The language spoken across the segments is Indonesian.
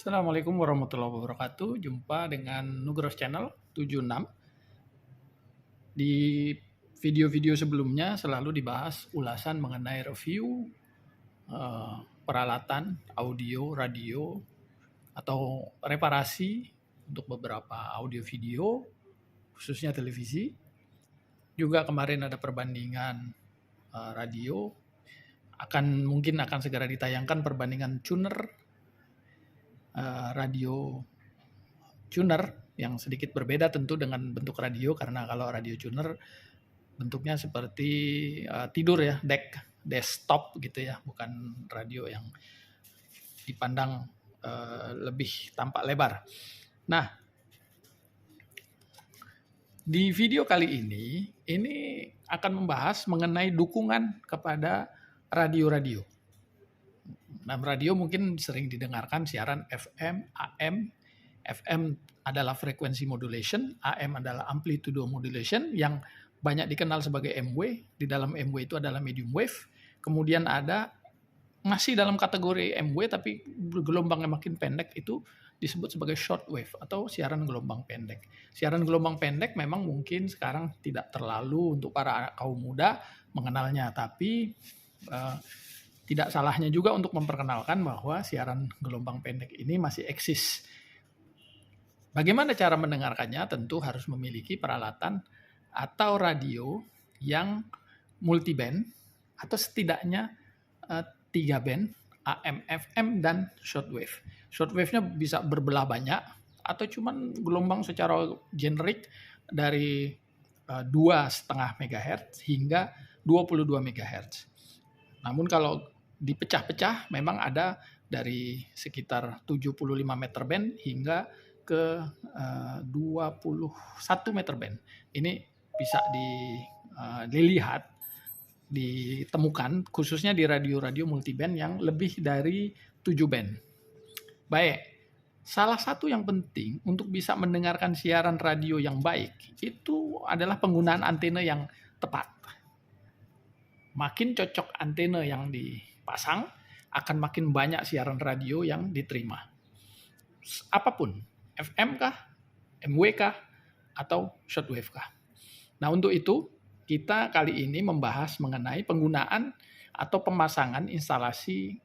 Assalamualaikum warahmatullahi wabarakatuh. Jumpa dengan Nugros Channel 76. Di video-video sebelumnya selalu dibahas ulasan mengenai review peralatan audio, radio, atau reparasi untuk beberapa audio video, khususnya televisi. Juga kemarin ada perbandingan radio. Mungkin akan segera ditayangkan perbandingan radio tuner yang sedikit berbeda tentu dengan bentuk radio, karena kalau radio tuner bentuknya seperti tidur ya, desktop gitu ya, bukan radio yang dipandang lebih tampak lebar. Nah, di video kali ini akan membahas mengenai dukungan kepada radio-radio. Nah, radio mungkin sering didengarkan siaran FM, AM. FM adalah frequency modulation, AM adalah amplitude modulation yang banyak dikenal sebagai MW. Di dalam MW itu adalah medium wave. Kemudian ada masih dalam kategori MW tapi gelombangnya makin pendek, itu disebut sebagai short wave atau siaran gelombang pendek. Siaran gelombang pendek memang mungkin sekarang tidak terlalu untuk para kaum muda mengenalnya, tapi tidak salahnya juga untuk memperkenalkan bahwa siaran gelombang pendek ini masih eksis. Bagaimana cara mendengarkannya? Tentu harus memiliki peralatan atau radio yang multiband atau setidaknya 3 band, AM, FM, dan shortwave. Shortwave-nya bisa berbelah banyak atau cuman gelombang secara generik dari 2,5 MHz hingga 22 MHz. Namun kalau dipecah-pecah memang ada dari sekitar 75 meter band hingga ke 21 meter band. Ini bisa dilihat, ditemukan khususnya di radio-radio multiband yang lebih dari 7 band. Baik, salah satu yang penting untuk bisa mendengarkan siaran radio yang baik itu adalah penggunaan antena yang tepat. Makin cocok antena yang dipasang, akan makin banyak siaran radio yang diterima. Apapun, FM kah, MW kah, atau shortwave kah. Nah, untuk itu kita kali ini membahas mengenai penggunaan atau pemasangan instalasi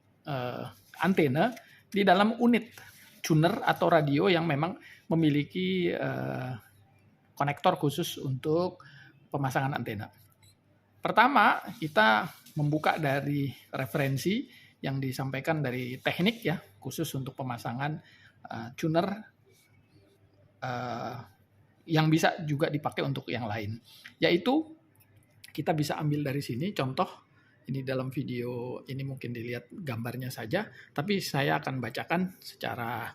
antena di dalam unit tuner atau radio yang memang memiliki konektor khusus untuk pemasangan antena. Pertama, kita membuka dari referensi yang disampaikan dari teknik ya, khusus untuk pemasangan tuner yang bisa juga dipakai untuk yang lain. Yaitu kita bisa ambil dari sini contoh, ini dalam video ini mungkin dilihat gambarnya saja, tapi saya akan bacakan secara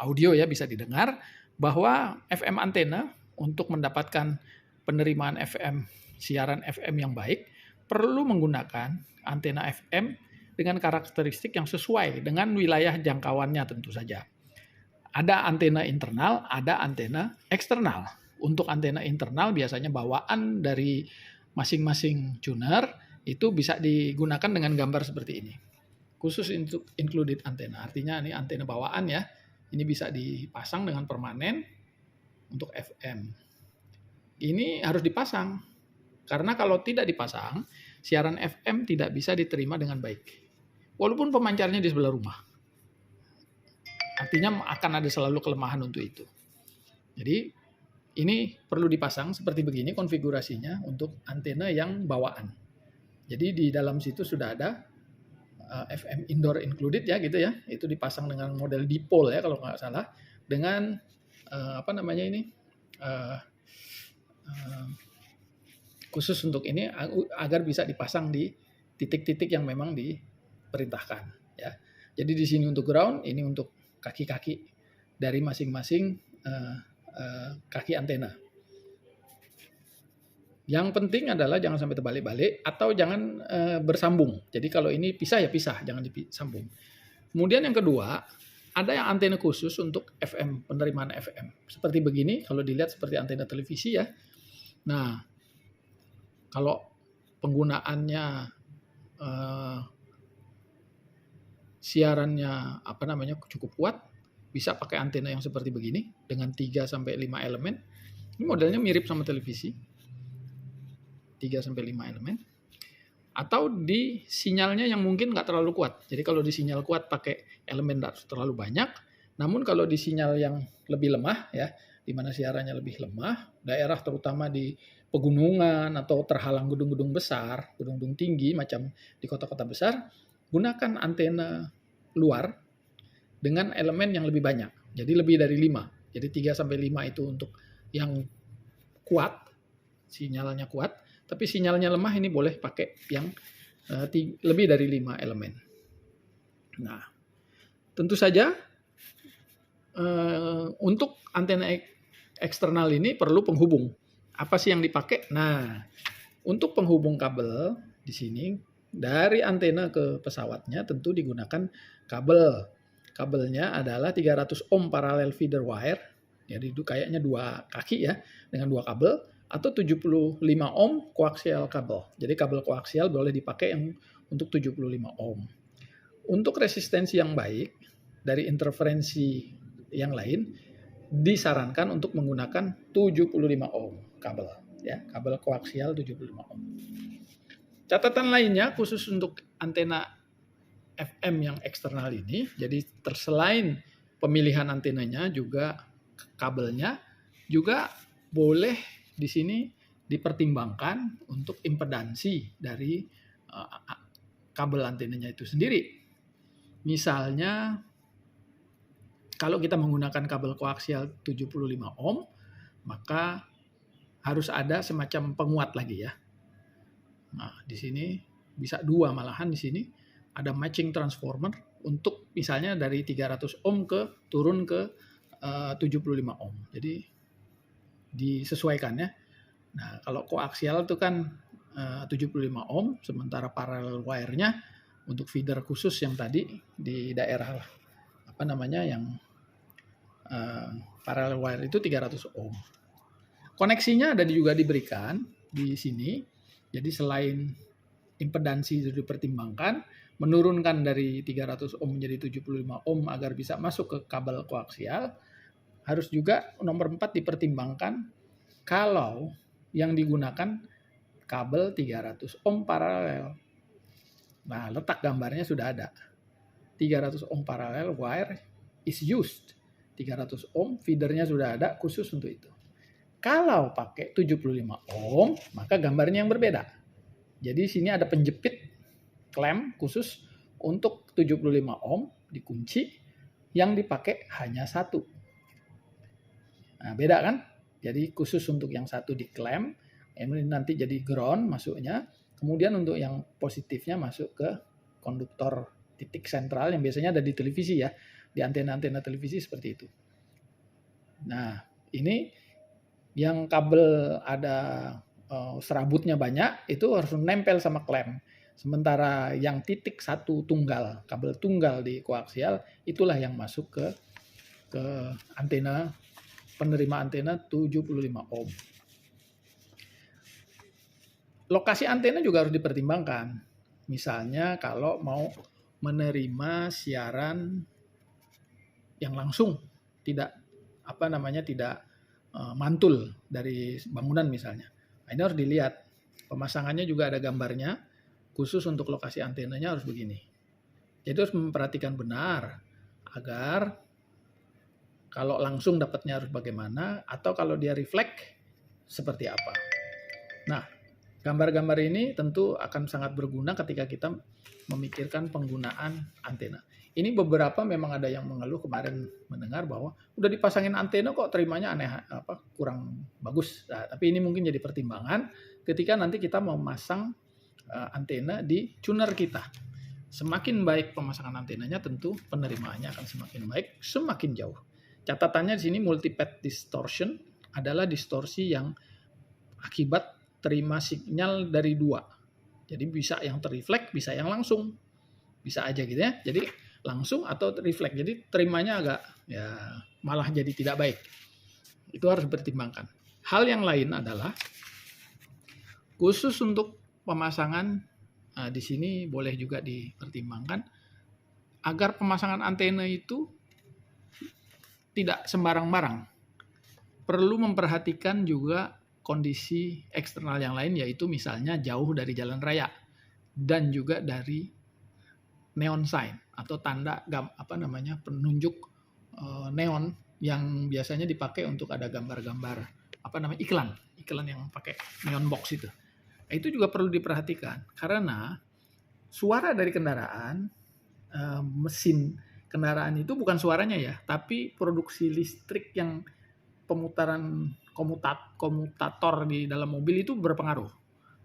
audio ya, bisa didengar bahwa FM antena untuk mendapatkan penerimaan FM, siaran FM yang baik, perlu menggunakan antena FM dengan karakteristik yang sesuai dengan wilayah jangkauannya tentu saja. Ada antena internal, ada antena eksternal. Untuk antena internal biasanya bawaan dari masing-masing tuner itu bisa digunakan dengan gambar seperti ini. Khusus untuk included antena, artinya ini antena bawaan ya. Ini bisa dipasang dengan permanen untuk FM. Ini harus dipasang, karena kalau tidak dipasang, siaran FM tidak bisa diterima dengan baik. Walaupun pemancarnya di sebelah rumah. Artinya akan ada selalu kelemahan untuk itu. Jadi ini perlu dipasang seperti begini konfigurasinya untuk antena yang bawaan. Jadi di dalam situ sudah ada FM indoor included ya gitu ya. Itu dipasang dengan model dipole ya kalau nggak salah, dengan khusus untuk ini agar bisa dipasang di titik-titik yang memang diperintahkan ya. Jadi di sini untuk ground, ini untuk kaki-kaki dari masing-masing kaki antena. Yang penting adalah jangan sampai terbalik-balik atau jangan bersambung. Jadi kalau ini pisah ya pisah, jangan disambung. Kemudian yang kedua, ada yang antena khusus untuk FM, penerimaan FM. Seperti begini, kalau dilihat seperti antena televisi ya. Nah, kalau penggunaannya siarannya cukup kuat, bisa pakai antena yang seperti begini dengan 3 sampai 5 elemen. Ini modelnya mirip sama televisi. 3 sampai 5 elemen. Atau di sinyalnya yang mungkin nggak terlalu kuat. Jadi kalau di sinyal kuat pakai elemen terlalu banyak. Namun kalau di sinyal yang lebih lemah ya, di mana siarannya lebih lemah, daerah terutama di pegunungan atau terhalang gedung-gedung besar, gedung-gedung tinggi macam di kota-kota besar, gunakan antena luar dengan elemen yang lebih banyak. Jadi lebih dari 5. Jadi 3 sampai 5 itu untuk yang kuat, sinyalnya kuat. Tapi sinyalnya lemah ini boleh pakai yang lebih dari 5 elemen. Nah, tentu saja untuk antena eksternal ini perlu penghubung. Apa sih yang dipakai? Nah, untuk penghubung kabel di sini dari antena ke pesawatnya tentu digunakan kabel. Kabelnya adalah 300 ohm parallel feeder wire. Jadi itu kayaknya 2 kaki ya dengan 2 kabel. Atau 75 ohm koaksial kabel. Jadi kabel koaksial boleh dipakai yang untuk 75 ohm. Untuk resistensi yang baik dari interferensi yang lain disarankan untuk menggunakan 75 ohm kabel ya, kabel koaksial 75 ohm. Catatan lainnya khusus untuk antena FM yang eksternal ini, jadi selain pemilihan antenanya juga kabelnya juga boleh di sini dipertimbangkan untuk impedansi dari kabel antenanya itu sendiri. Misalnya kalau kita menggunakan kabel koaksial 75 ohm, maka harus ada semacam penguat lagi ya. Nah, di sini bisa 2 malahan di sini ada matching transformer untuk misalnya dari 300 ohm turun ke 75 ohm. Jadi disesuaikan ya. Nah, kalau koaksial itu kan 75 ohm, sementara parallel wire-nya untuk feeder khusus yang tadi di daerah yang parallel wire itu 300 ohm. Koneksinya ada juga diberikan di sini. Jadi selain impedansi itu dipertimbangkan, menurunkan dari 300 ohm menjadi 75 ohm agar bisa masuk ke kabel koaksial, harus juga nomor 4 dipertimbangkan kalau yang digunakan kabel 300 ohm paralel. Nah, letak gambarnya sudah ada. 300 ohm parallel wire is used. 300 ohm feedernya sudah ada khusus untuk itu. Kalau pakai 75 ohm, maka gambarnya yang berbeda. Jadi sini ada penjepit klem khusus untuk 75 ohm dikunci, yang dipakai hanya 1. Nah, beda kan? Jadi khusus untuk yang 1 diklem, ini nanti jadi ground masuknya. Kemudian untuk yang positifnya masuk ke konduktor titik sentral yang biasanya ada di televisi ya, di antena-antena televisi seperti itu. Nah, ini yang kabel ada serabutnya banyak itu harus nempel sama klem. Sementara yang titik 1 tunggal, kabel tunggal di koaksial itulah yang masuk ke antena, penerima antena 75 ohm. Lokasi antena juga harus dipertimbangkan. Misalnya kalau mau menerima siaran yang langsung, tidak tidak mantul dari bangunan misalnya. Nah, ini harus dilihat. Pemasangannya juga ada gambarnya. Khusus untuk lokasi antenanya harus begini. Jadi harus memperhatikan benar agar kalau langsung dapatnya harus bagaimana, atau kalau dia refleks seperti apa. Nah, gambar-gambar ini tentu akan sangat berguna ketika kita memikirkan penggunaan antena. Ini beberapa memang ada yang mengeluh kemarin mendengar bahwa udah dipasangin antena kok terimanya aneh, kurang bagus. Nah, tapi ini mungkin jadi pertimbangan ketika nanti kita memasang antena di tuner kita. Semakin baik pemasangan antenanya, tentu penerimaannya akan semakin baik, semakin jauh. Catatannya di sini multipath distortion adalah distorsi yang akibat terima sinyal dari 2. Jadi bisa yang terrefleks, bisa yang langsung. Bisa aja gitu ya. Jadi langsung atau refleks. Jadi terimanya agak malah jadi tidak baik. Itu harus dipertimbangkan. Hal yang lain adalah khusus untuk pemasangan di sini boleh juga dipertimbangkan agar pemasangan antena itu tidak sembarang-barang. Perlu memperhatikan juga kondisi eksternal yang lain, yaitu misalnya jauh dari jalan raya dan juga dari neon sign atau tanda penunjuk neon yang biasanya dipakai untuk ada gambar-gambar iklan yang pakai neon box itu. Itu juga perlu diperhatikan karena suara dari kendaraan, mesin kendaraan itu bukan suaranya ya, tapi produksi listrik yang pemutaran komutator di dalam mobil itu berpengaruh.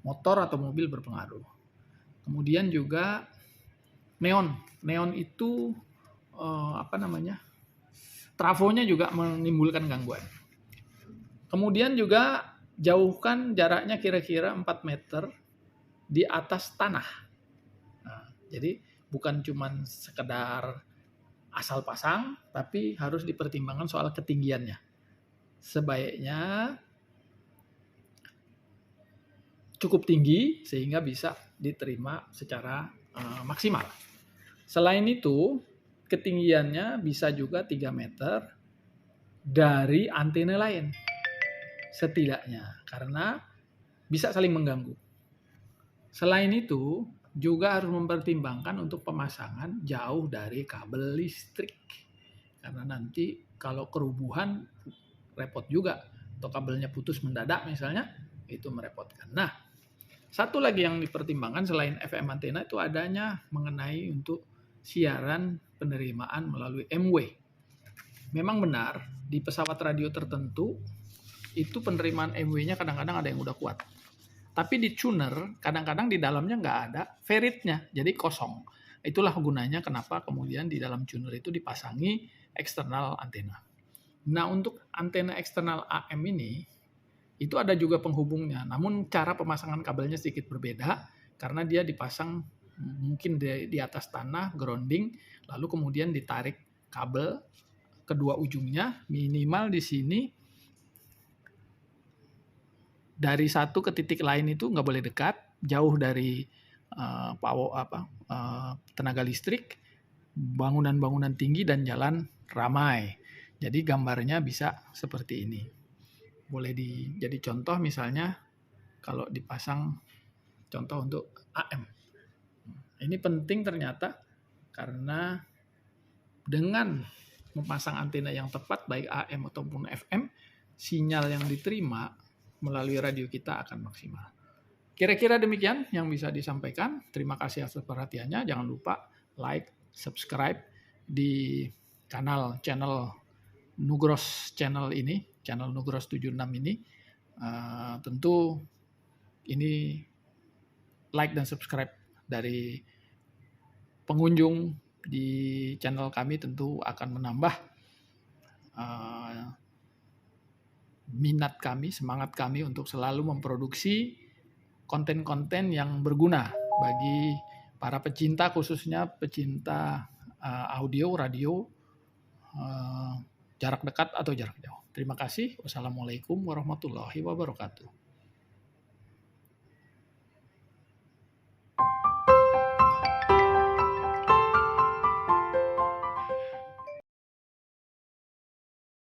Motor atau mobil berpengaruh. Kemudian juga neon itu trafonya juga menimbulkan gangguan. Kemudian juga jauhkan jaraknya kira-kira 4 meter di atas tanah. Nah, jadi bukan cuma sekedar asal pasang, tapi harus dipertimbangkan soal ketinggiannya. Sebaiknya cukup tinggi sehingga bisa diterima secara maksimal. Selain itu, ketinggiannya bisa juga 3 meter dari antena lain setidaknya, karena bisa saling mengganggu. Selain itu, juga harus mempertimbangkan untuk pemasangan jauh dari kabel listrik. Karena nanti kalau kerubuhan repot juga, atau kabelnya putus mendadak misalnya, itu merepotkan. Nah, satu lagi yang dipertimbangkan selain FM antena itu adanya mengenai untuk siaran penerimaan melalui M-Wave. Memang benar, di pesawat radio tertentu, itu penerimaan M-Wave-nya kadang-kadang ada yang udah kuat. Tapi di tuner, kadang-kadang di dalamnya nggak ada feritnya, jadi kosong. Itulah gunanya kenapa kemudian di dalam tuner itu dipasangi eksternal antena. Nah, untuk antena eksternal AM ini, itu ada juga penghubungnya. Namun cara pemasangan kabelnya sedikit berbeda, karena dia dipasang mungkin di atas tanah, grounding, lalu kemudian ditarik kabel kedua ujungnya, minimal di sini, dari satu ke titik lain itu nggak boleh dekat, jauh dari tenaga listrik, bangunan-bangunan tinggi, dan jalan ramai. Jadi gambarnya bisa seperti ini. Boleh jadi contoh misalnya kalau dipasang contoh untuk AM. Ini penting ternyata karena dengan memasang antena yang tepat baik AM ataupun FM, sinyal yang diterima melalui radio kita akan maksimal. Kira-kira demikian yang bisa disampaikan. Terima kasih atas perhatiannya. Jangan lupa like, subscribe di channel Nugros channel ini, channel Nugros 76 ini. Tentu ini like dan subscribe dari pengunjung di channel kami tentu akan menambah minat kami, semangat kami untuk selalu memproduksi konten-konten yang berguna bagi para pecinta, khususnya pecinta audio, radio, jarak dekat atau jarak jauh. Terima kasih. Wassalamualaikum warahmatullahi wabarakatuh.